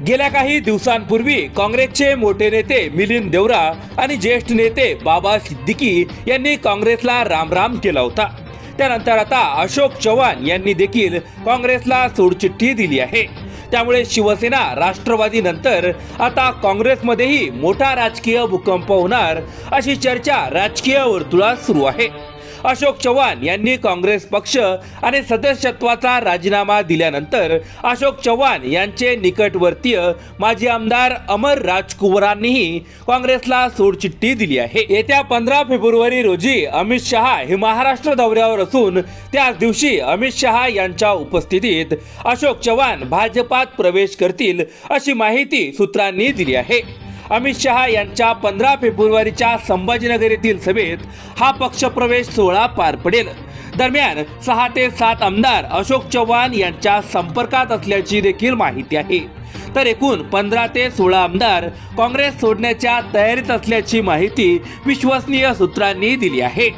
गेल्या काही दिवसांपूर्वी काँग्रेसचे मोठे नेते मिलिंद देवरा आणि ज्येष्ठ नेते बाबा सिद्दीकी यांनी काँग्रेसला रामराम केला होता। त्यानंतर आता अशोक चव्हाण यांनी देखील काँग्रेसला सोडचिठ्ठी दिली आहे। त्यामुळे शिवसेना राष्ट्रवादी नंतर आता काँग्रेसमध्येही मोठा राजकीय भूकंप होणार अशी चर्चा राजकीय वर्तुळात सुरू आहे। अशोक चव्हाण यांनी काँग्रेस पक्ष आणि सदस्यत्वाचा राजीनामा दिल्यानंतर अशोक चव्हाण यांचे निकटवर्तीय माजी आमदार अमर राजकुवरांनीही काँग्रेसला सोडचिठ्ठी दिली आहे। येत्या 15 फेब्रुवारी रोजी अमित शहा हे महाराष्ट्र दौऱ्यावर असून त्याच दिवशी अमित शहा यांच्या उपस्थितीत अशोक चव्हाण भाजपात प्रवेश करतील अशी माहिती सूत्रांनी दिली आहे। अमित शहा यांच्या 15 फेब्रुवारीच्या संभाजीनगर येथील सभेत हा पक्षप्रवेश सोहळा पार पडेल। दरम्यान 6 ते 7 आमदार अशोक चव्हाण यांच्या संपर्कात असल्याची देखील माहिती आहे। तर एकूण 15 ते 16 आमदार काँग्रेस सोडण्याच्या तयारीत असल्याची माहिती विश्वसनीय सूत्रांनी दिली आहे।